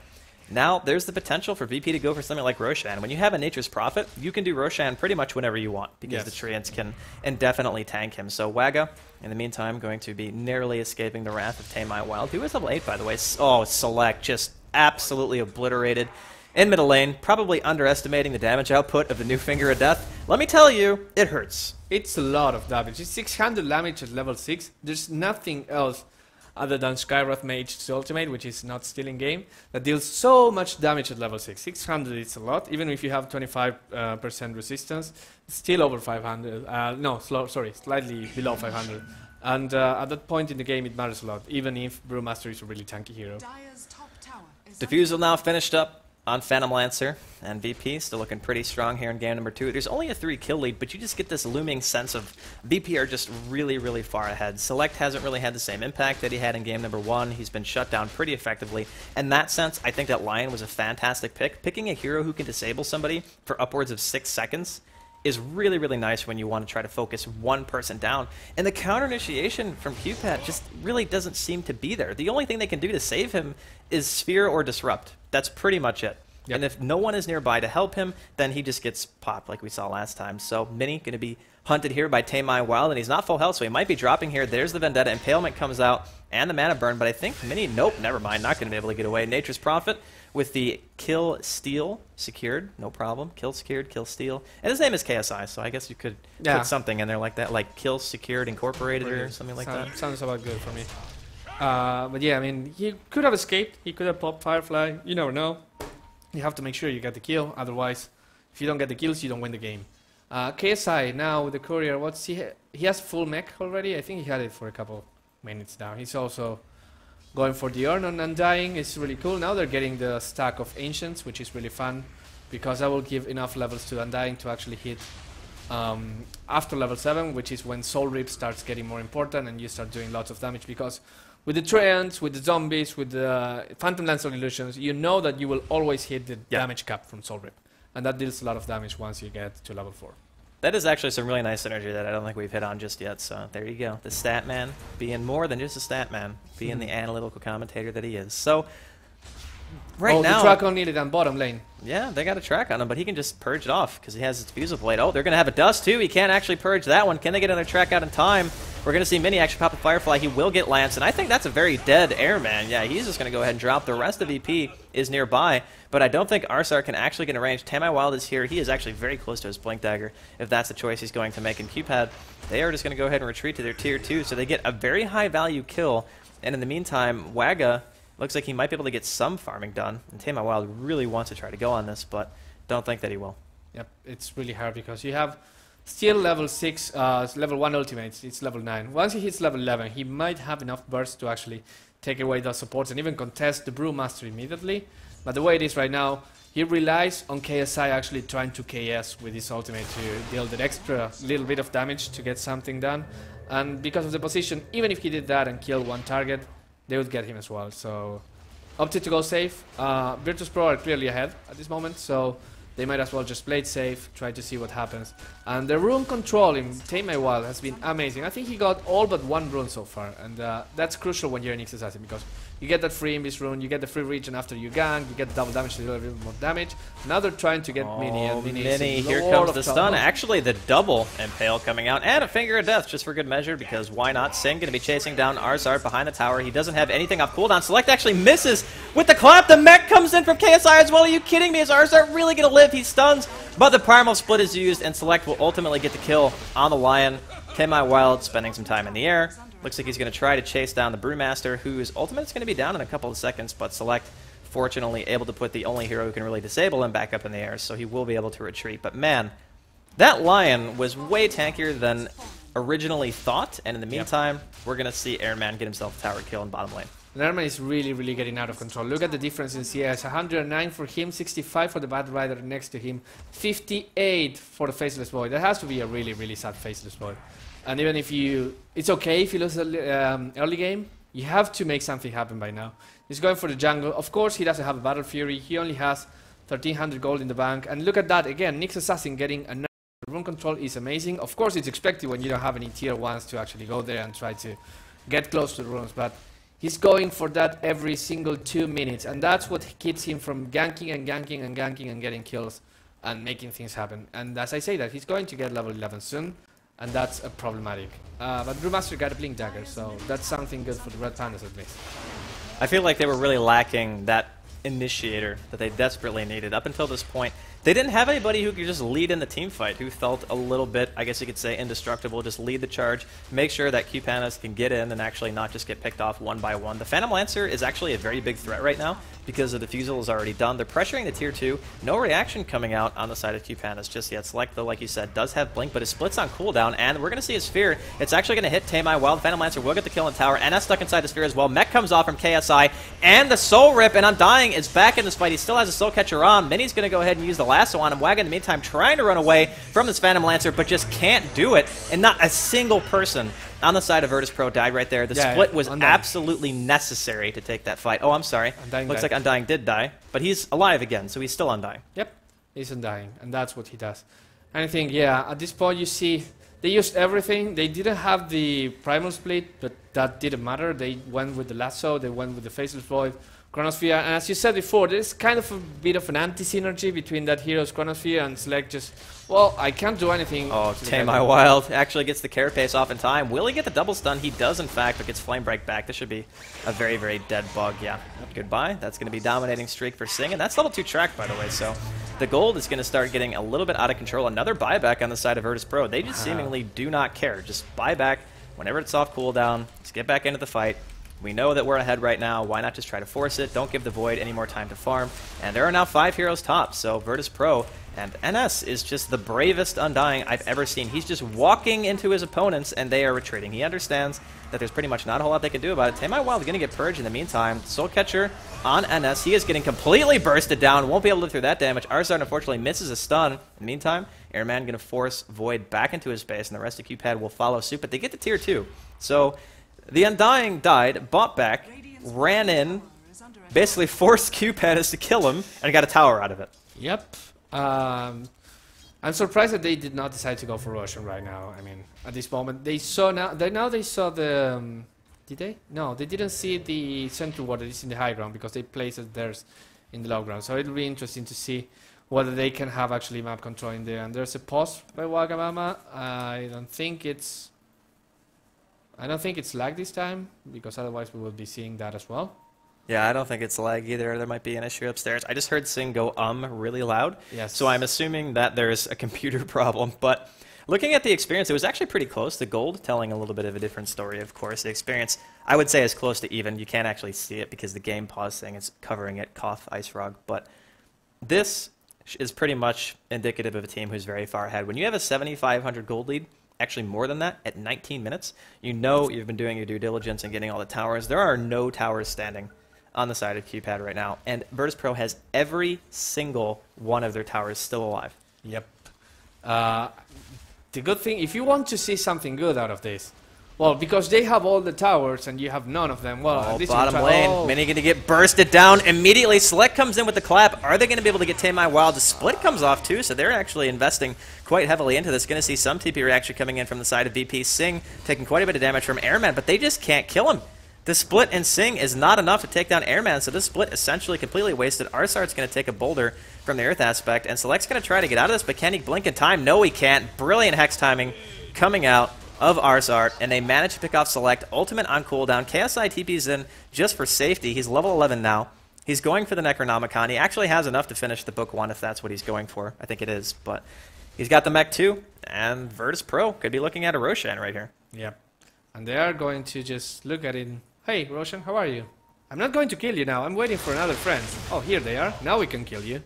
now there's the potential for VP to go for something like Roshan. When you have a Nature's Prophet, you can do Roshan pretty much whenever you want, because the Treants can indefinitely tank him. So Waga, in the meantime, going to be narrowly escaping the wrath of Tame My Wild, who is level 8, by the way. Oh, Select just absolutely obliterated in middle lane, probably underestimating the damage output of the new Finger of Death. Let me tell you, it hurts. It's a lot of damage. It's 600 damage at level 6. There's nothing else other than Skywrath Mage's ultimate, which is not still in game, that deals so much damage at level 6. 600 is a lot. Even if you have 25% resistance, it's still over 500. Slightly below 500. And at that point in the game, it matters a lot, even if Brewmaster is a really tanky hero. Diffusal now finished up on Phantom Lancer, and VP still looking pretty strong here in game number 2. There's only a 3-kill lead, but you just get this looming sense of VP are just really far ahead. Select hasn't really had the same impact that he had in game number 1. He's been shut down pretty effectively. In that sense, I think that Lion was a fantastic pick. Picking a hero who can disable somebody for upwards of 6 seconds is really nice when you want to try to focus one person down. And the counter initiation from QPAD just really doesn't seem to be there. The only thing they can do to save him is Sphere or Disrupt. That's pretty much it. Yep. And if no one is nearby to help him, then he just gets popped like we saw last time. So Mini going to be hunted here by Tame My Wild, and he's not full health, so he might be dropping here. There's the Vendetta. Impalement comes out, and the Mana Burn, but I think Mini, nope, never mind, not going to be able to get away. Nature's Prophet with the Kill Steal secured, no problem. Kill secured, Kill Steal. And his name is KSI, so I guess you could put something in there like that, like Kill Secured Incorporated or something like that. Sounds about good for me. But yeah, I mean, he could have escaped. He could have popped Firefly. You never know. You have to make sure you get the kill. Otherwise, if you don't get the kills, you don't win the game. KSI now with the courier. What's he has full mech already. I think he had it for a couple minutes now. He's also going for the urn on Undying. It's really cool. Now they're getting the stack of ancients, which is really fun, because that will give enough levels to Undying to actually hit after level 7, which is when Soul Rip starts getting more important and you start doing lots of damage, because with the Treants, with the zombies, with the Phantom Lancer illusions, you know that you will always hit the damage cap from Soul Rip. And that deals a lot of damage once you get to level 4. That is actually some really nice synergy that I don't think we've hit on just yet, so there you go. The stat man being more than just a stat man, being the analytical commentator that he is. So, right now... the track on needed on bottom lane. Yeah, they got a track on him, but he can just purge it off because he has his Fusel Blade. Oh, they're going to have a Dust too. He can't actually purge that one. Can they get another track out in time? We're going to see Mini actually pop a Firefly. He will get Lance, and I think that's a very dead Airman. Yeah, he's just going to go ahead and drop. The rest of EP is nearby, but I don't think Arsar can actually get in range. Tamai Wild is here. He is actually very close to his Blink Dagger, if that's the choice he's going to make. In QPAD, they are just going to go ahead and retreat to their Tier 2, so they get a very high-value kill, and in the meantime, Wagga looks like he might be able to get some farming done, and Tamai Wild really wants to try to go on this, but don't think that he will. Yep, it's really hard because you have still level 6, level 1 ultimate, it's level 9. Once he hits level 11, he might have enough burst to actually take away those supports and even contest the Brewmaster immediately. But the way it is right now, he relies on KSI actually trying to KS with his ultimate to deal that extra little bit of damage to get something done. And because of the position, even if he did that and killed one target, they would get him as well. So opted to go safe. Virtus Pro are clearly ahead at this moment, so they might as well just play it safe, try to see what happens. And the rune control in Tamai Wild has been amazing. I think he got all but one rune so far, and that's crucial when you're an Nyx Assassin, because you get that free Invis rune, you get the free regen after you gank, you get double damage to do a little bit more damage. Now they're trying to get Mini, and Mini, here comes the stun. Actually, the double Impale coming out, and a Finger of Death just for good measure, because why not? Singh going to be chasing down Arzard behind the tower. He doesn't have anything off cooldown. Select actually misses with the clap. The mech comes in from KSI as well. Are you kidding me? Is Arzard really going to live? He stuns, but the Primal Split is used, and Select will ultimately get the kill on the Lion. Tamai Wild spending some time in the air. Looks like he's going to try to chase down the Brewmaster, whose ultimate is going to be down in a couple of seconds, but Select, fortunately, able to put the only hero who can really disable him back up in the air, so he will be able to retreat. But man, that Lion was way tankier than originally thought, and in the meantime, we're going to see Airman get himself a tower kill in bottom lane. Airman is really, really getting out of control. Look at the difference in CS. 109 for him, 65 for the Bad Rider next to him, 58 for the Faceless Void. That has to be a really, really sad Faceless Void. And even if you... It's okay if you lose the early game, you have to make something happen by now. He's going for the jungle. Of course, he doesn't have a Battle Fury. He only has 1,300 gold in the bank. And look at that, again, Nyx Assassin getting a rune control is amazing. Of course, it's expected when you don't have any tier 1s to actually go there and try to get close to the runes. But he's going for that every single 2 minutes. And that's what keeps him from ganking and ganking and ganking and getting kills and making things happen. And as I say that, he's going to get level 11 soon. And that's a problematic. But Brewmaster got a Blink Dagger, so that's something good for the Red Pandas at least. I feel like they were really lacking that initiator that they desperately needed. Up until this point, they didn't have anybody who could just lead in the team fight, who felt a little bit, I guess you could say, indestructible, just lead the charge, make sure that QPAD can get in and actually not just get picked off one by one. The Phantom Lancer is actually a very big threat right now because the Diffusal is already done. They're pressuring the tier 2. No reaction coming out on the side of QPAD just yet. Select, though, like you said, does have Blink, but his split's on cooldown, and we're going to see a Sphere. It's actually going to hit Tamai Wild. Phantom Lancer will get the kill in the tower, and that's stuck inside the Sphere as well. Mech comes off from KSI, and the Soul Rip, and Undying is back in this fight. He still has a Soul Catcher on. Mini's going to go ahead and use the lasso on him. Wagon, in the meantime, trying to run away from this Phantom Lancer, but just can't do it, and not a single person on the side of Virtus Pro died right there. The split was absolutely necessary to take that fight. Oh, I'm sorry. Looks like Undying did die, but he's alive again, so he's still Undying. Yep, he's Undying, and that's what he does. And I think, yeah, at this point you see they used everything. They didn't have the Primal Split, but that didn't matter. They went with the Lasso, they went with the Faceless Void, Chronosphere, and as you said before, there's kind of a bit of an anti-synergy between that hero's Chronosphere and Select just, well, I can't do anything. Oh, Tamai Wild actually gets the Carapace off in time. Will he get the double stun? He does, in fact, but gets Flame Break back. This should be a very, very dead bug, yeah. Goodbye. That's going to be dominating streak for Singh, and that's level 2 track, by the way, so the gold is going to start getting a little bit out of control. Another buyback on the side of Virtus Pro. They just seemingly do not care. Just buy back whenever it's off cooldown. Just get back into the fight. We know that we're ahead right now. Why not just try to force it? Don't give the Void any more time to farm. And there are now 5 heroes top, so Virtus Pro And NS is just the bravest Undying I've ever seen. He's just walking into his opponents, and they are retreating. He understands that there's pretty much not a whole lot they can do about it. Taemai Wild going to get purged in the meantime. Soul Catcher on NS. He is getting completely bursted down. Won't be able to do that damage. Arsart unfortunately misses a stun. In the meantime, Airman going to force Void back into his base, and the rest of QPAD will follow suit, but they get to tier 2. So the Undying died, bought back, ran in, basically forced QPAD to kill him, and got a tower out of it. Yep. I'm surprised that they did not decide to go for Roshan right now. I mean, at this moment, they saw they saw the. Did they? No, they didn't see the central ward that is in the high ground because they placed theirs in the low ground. So it'll be interesting to see whether they can have actually map control in there. And there's a pause by Wagamama. I don't think it's lag this time because otherwise we will be seeing that as well. Yeah, I don't think it's lag either. There might be an issue upstairs. I just heard Sing go really loud. Yes. So I'm assuming that there's a computer problem. But looking at the experience, it was actually pretty close to Gold, telling a little bit of a different story, of course. The experience, I would say, is close to even. You can't actually see it because the game pause thing is covering it. Cough, Ice Frog. But this is pretty much indicative of a team who's very far ahead. When you have a 7,500 gold lead, actually more than that, at 19 minutes, you know you've been doing your due diligence and getting all the towers. There are no towers standing on the side of QPAD right now, and Virtus.pro has every single one of their towers still alive. Yep. The good thing, if you want to see something good out of this, well, because they have all the towers and you have none of them, well, at least bottom lane, Mini going to get bursted down immediately. Select comes in with the clap. Are they going to be able to get Taemai Wild? The split comes off too, so they're actually investing quite heavily into this. Going to see some TP reaction coming in from the side of VP. Sing taking quite a bit of damage from Airman, but they just can't kill him. The split and Sing is not enough to take down Airman, so this split essentially completely wasted. Arsart's going to take a boulder from the Earth aspect, and Select's going to try to get out of this, but can he blink in time? No, he can't. Brilliant Hex timing coming out of Arsart, and they manage to pick off Select. Ultimate on cooldown. KSI TP's in just for safety. He's level 11 now. He's going for the Necronomicon. He actually has enough to finish the Book 1 if that's what he's going for. I think it is, but he's got the mech too, and Virtus.pro could be looking at a Roshan right here. Yep. And they are going to just look at it. Hey, Roshan, how are you? I'm not going to kill you now. I'm waiting for another friend. Oh, here they are. Now we can kill you.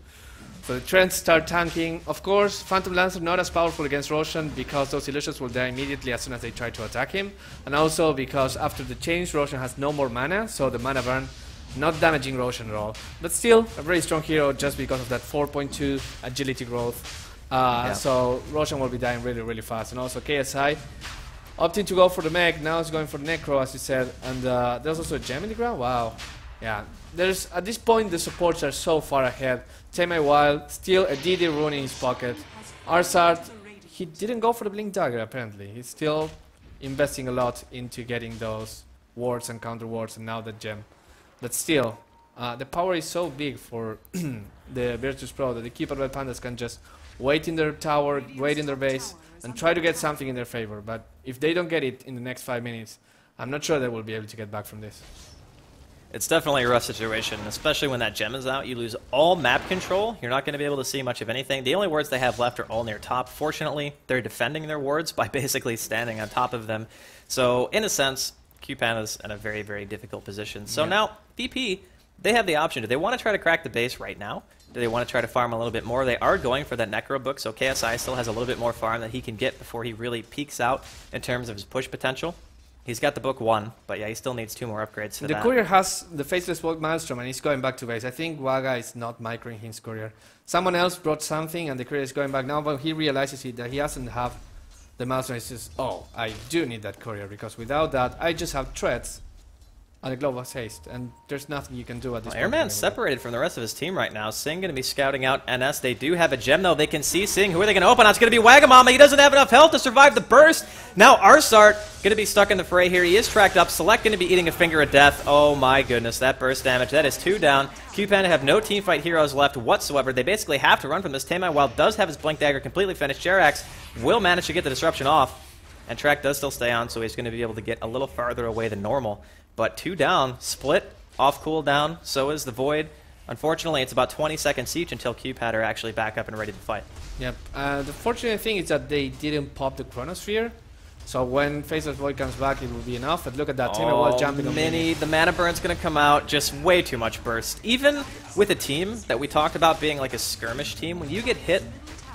So the Trents start tanking. Of course, Phantom Lancer not as powerful against Roshan because those illusions will die immediately as soon as they try to attack him. And also because after the change, Roshan has no more mana, so the mana burn not damaging Roshan at all. But still, a very strong hero just because of that 4.2 agility growth. So Roshan will be dying really, really fast. And also KSI opting to go for the mech, now it's going for the Necro, as you said, and there's also a gem in the ground. Wow. Yeah, there's at this point the supports are so far ahead. Taemai Wild, still a DD rune in his pocket. Arsart, he didn't go for the Blink Dagger apparently. He's still investing a lot into getting those wards and counter wards and now the gem. But still, the power is so big for the Virtus.pro that the QPAD Pandas can just wait in their tower, wait in their base, and try to get something in their favor. But if they don't get it in the next 5 minutes, I'm not sure they will be able to get back from this. It's definitely a rough situation, especially when that gem is out. You lose all map control. You're not going to be able to see much of anything. The only wards they have left are all near top. Fortunately, they're defending their wards by basically standing on top of them. So, in a sense, QPAD is in a very, very difficult position. So now, VP, they have the option. Do they want to try to crack the base right now? Do they want to try to farm a little bit more? They are going for that Necro book, so KSI still has a little bit more farm that he can get before he really peaks out in terms of his push potential. He's got the book 1, but yeah, he still needs 2 more upgrades for the that. courier has the Faceless Walk Maelstrom and he's going back to base. I think Waga is not microing his courier. Someone else brought something and the courier is going back now, but he realizes that he doesn't have the Maelstrom. He says, oh, I do need that courier because without that, I just have threats and a Glove of Haste, and there's nothing you can do at this point. Airman's separated from the rest of his team right now. Sing going to be scouting out NS. They do have a gem, though. They can see Sing. Who are they going to open on? It's going to be Wagamama. He doesn't have enough health to survive the burst. Now Arsart going to be stuck in the fray here. He is tracked up. Select going to be eating a finger of death. Oh my goodness, that burst damage. That is 2 down. QPAD have no teamfight heroes left whatsoever. They basically have to run from this. Taemai Wild does have his Blink Dagger completely finished. Jerax will manage to get the disruption off. And track does still stay on, so he's going to be able to get a little farther away than normal. But 2 down, split, off cooldown, so is the Void. Unfortunately, it's about 20 seconds each until QPAD are actually back up and ready to fight. Yep. The fortunate thing is that they didn't pop the Chronosphere, So when Faceless Void comes back, it will be enough. But look at that, Tamer Wall jumping on Mini. The mana burn's going to come out, just way too much burst. Even with a team that we talked about being like a skirmish team, when you get hit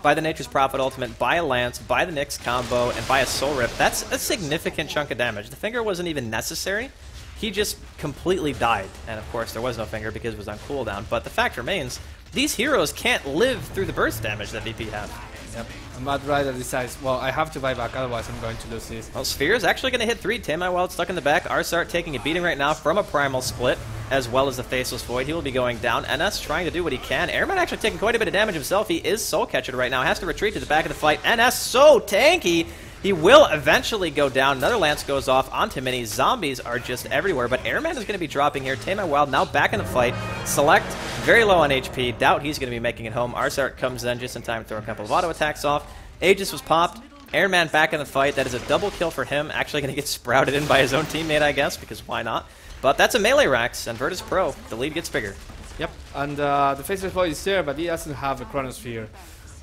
by the Nature's Prophet ultimate, by a Lance, by the Nyx combo, and by a Soul Rip, that's a significant chunk of damage. The finger wasn't even necessary. He just completely died. And of course, there was no finger because it was on cooldown. But the fact remains, these heroes can't live through the burst damage that VP have. Yep. And Mad Rider decides, well, I have to buy back, otherwise I'm going to lose this. Well, Sphere is actually going to hit 3. Tamer stuck in the back. Arsart taking a beating right now from a Primal Split, as well as the Faceless Void. He will be going down. NS trying to do what he can. Airman actually taking quite a bit of damage himself. He is Soul Catcher right now. Has to retreat to the back of the fight. NS so tanky. He will eventually go down. Another Lance goes off onto Mini. Zombies are just everywhere, but Airman is going to be dropping here. Tamer Wild now back in the fight. Select, very low on HP. Doubt he's going to be making it home. Arsart comes in just in time to throw a couple of auto attacks off. Aegis was popped. Airman back in the fight. That is a double kill for him. Actually going to get sprouted in by his own teammate, I guess, because why not? But that's a melee Rax, and Virtus Pro. The lead gets bigger. Yep, and the Faceless Void is there, but he doesn't have a Chronosphere.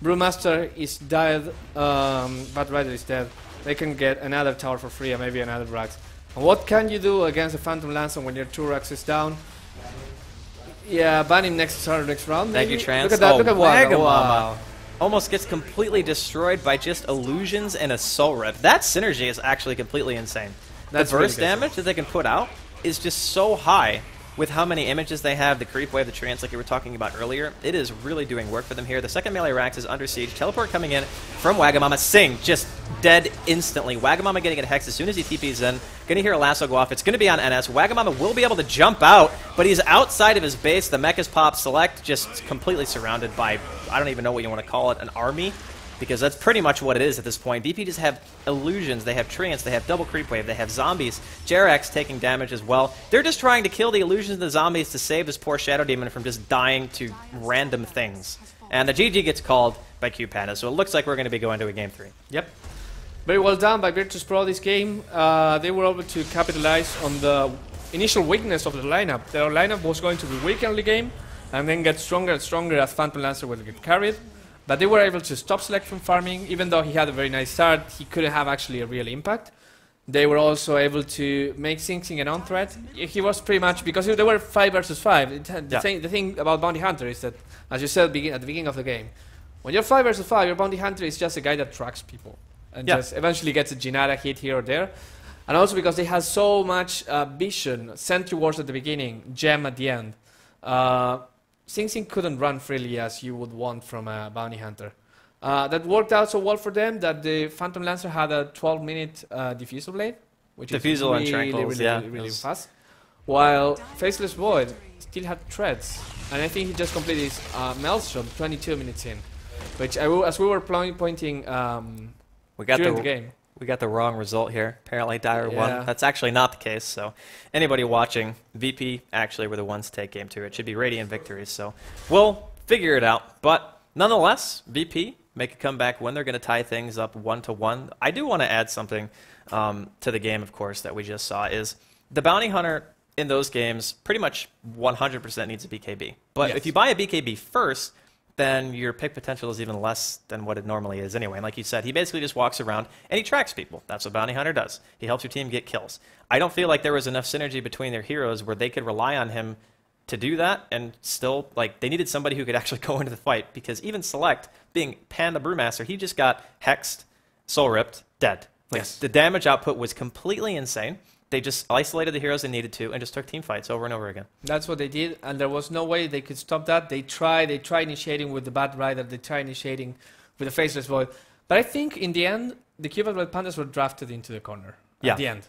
Brewmaster is dead, Bad Rider is dead. They can get another tower for free, or maybe another Rax. And what can you do against a Phantom Lancer when your 2 Raxes down? Yeah, ban him next round. Thank you, Trance. Look at that, look at Wagamama. Wow. Almost gets completely destroyed by just illusions and a Soul Rip. That synergy is actually completely insane. That's the burst really damage that they can put out is just so high with how many images they have, the creep wave, the trance like you were talking about earlier. It is really doing work for them here. The second melee Rax is under siege. Teleport coming in from Wagamama. Sing just dead instantly. Wagamama getting a Hex as soon as he TPs in. Gonna hear a lasso go off. It's gonna be on NS. Wagamama will be able to jump out, but he's outside of his base. The mech is popped. Select just completely surrounded by, I don't even know what you want to call it, an army. Because that's pretty much what it is at this point. VP just have illusions, they have trance, they have double creep wave, they have zombies. Jerax taking damage as well. They're just trying to kill the illusions of the zombies to save this poor Shadow Demon from just dying to random things. And the GG gets called by QPAD, so it looks like we're going to be going to a game 3. Yep. Very well done by Virtus Pro this game. They were able to capitalize on the initial weakness of the lineup. Their lineup was going to be weak early game, and then get stronger and stronger as Phantom Lancer would get carried. But they were able to stop Select from farming. Even though he had a very nice start, he couldn't have actually a real impact. They were also able to make Sing Sing a non-threat. He was pretty much, because they were 5 versus 5. The thing about Bounty Hunter is that, as you said at the beginning of the game, when you're 5 versus 5, your Bounty Hunter is just a guy that tracks people. And just eventually gets a Jinara hit here or there. And also because they had so much vision, Sentry Wars at the beginning, Gem at the end. Sing Sing couldn't run freely as you would want from a Bounty Hunter. That worked out so well for them that the Phantom Lancer had a 12-minute Diffusal Blade, which is really fast. While Faceless Void still had Treads, and I think he just completed his Maelstrom 22 minutes in, which as we were pointing during the game. We got the wrong result here. Apparently Dire won. That's actually not the case. So anybody watching, VP actually were the ones to take game 2. It should be Radiant victories. So we'll figure it out. But nonetheless, VP make a comeback when they're going to tie things up 1-1. I do want to add something to the game, of course, that we just saw is the Bounty Hunter in those games pretty much 100% needs a BKB. But if you buy a BKB first, then your pick potential is even less than what it normally is anyway. And like you said, he basically just walks around and he tracks people. That's what Bounty Hunter does. He helps your team get kills. I don't feel like there was enough synergy between their heroes where they could rely on him to do that, and still, like, they needed somebody who could actually go into the fight, because even Select, being Panda Brewmaster, he just got hexed, soul ripped, dead. Like, the damage output was completely insane. They just isolated the heroes they needed to and just took team fights over and over again. That's what they did, and there was no way they could stop that. They tried initiating with the Bad Rider, they tried initiating with the Faceless Void. But I think in the end, the QPAD Pandas were drafted into the corner at the end.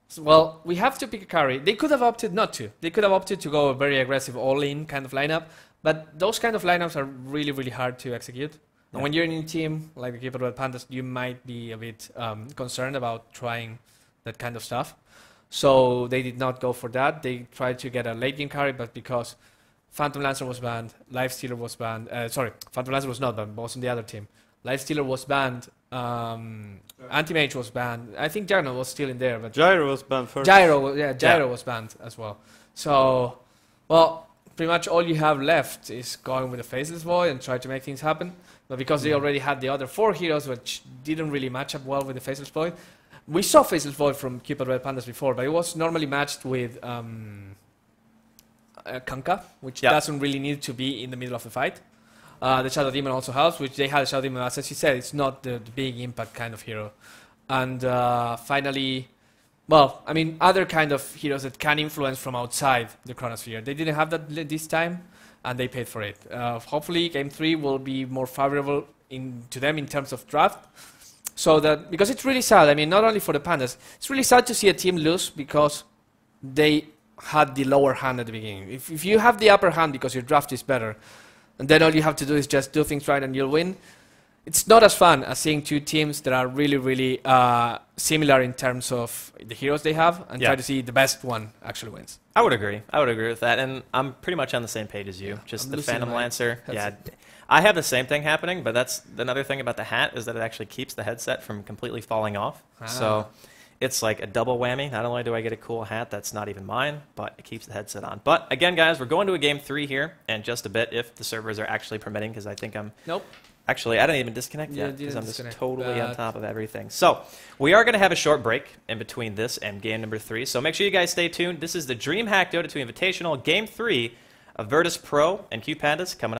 So, well, we have to pick a carry. They could have opted not to. They could have opted to go a very aggressive all-in kind of lineup, but those kind of lineups are really, really hard to execute. And when you're in a team like the QPAD Pandas, you might be a bit concerned about trying that kind of stuff. So they did not go for that. They tried to get a late game carry, but because Phantom Lancer was banned, Lifestealer was banned. Sorry, Phantom Lancer was not banned, but was on the other team. Lifestealer was banned. Anti-Mage was banned. I think Gyro was still in there, but Gyro was banned first. Gyro was banned as well. So, well, pretty much all you have left is going with the Faceless Void and try to make things happen. But because they already had the other 4 heroes, which didn't really match up well with the Faceless Void, we saw Faceless Void from QPAD Red Pandas before, but it was normally matched with Kanka, which doesn't really need to be in the middle of the fight. The Shadow Demon also helps, which they had a Shadow Demon, as you said, it's not the big impact kind of hero. And finally, well, I mean, other kind of heroes that can influence from outside the Chronosphere. They didn't have that this time, and they paid for it. Hopefully, Game 3 will be more favorable to them in terms of draft. So that, because it's really sad, I mean, not only for the Pandas, it's really sad to see a team lose because they had the lower hand at the beginning. If you have the upper hand because your draft is better, and then all you have to do is just do things right and you'll win, it's not as fun as seeing two teams that are really, really similar in terms of the heroes they have and try to see the best one actually wins. I would agree. I would agree with that, and I'm pretty much on the same page as you. Just the Phantom Lancer. Yeah, I have the same thing happening, but that's another thing about the hat is that it actually keeps the headset from completely falling off. So it's like a double whammy. Not only do I get a cool hat that's not even mine, but it keeps the headset on. But again, guys, we're going to a Game 3 here in just a bit if the servers are actually permitting, because I think I'm... Nope. Actually, I didn't even disconnect yet because I'm just totally on top of everything. So we are going to have a short break in between this and game number 3. So make sure you guys stay tuned. This is the Dreamhack Dota 2 Invitational Game 3 of Virtus Pro and QPADs coming up.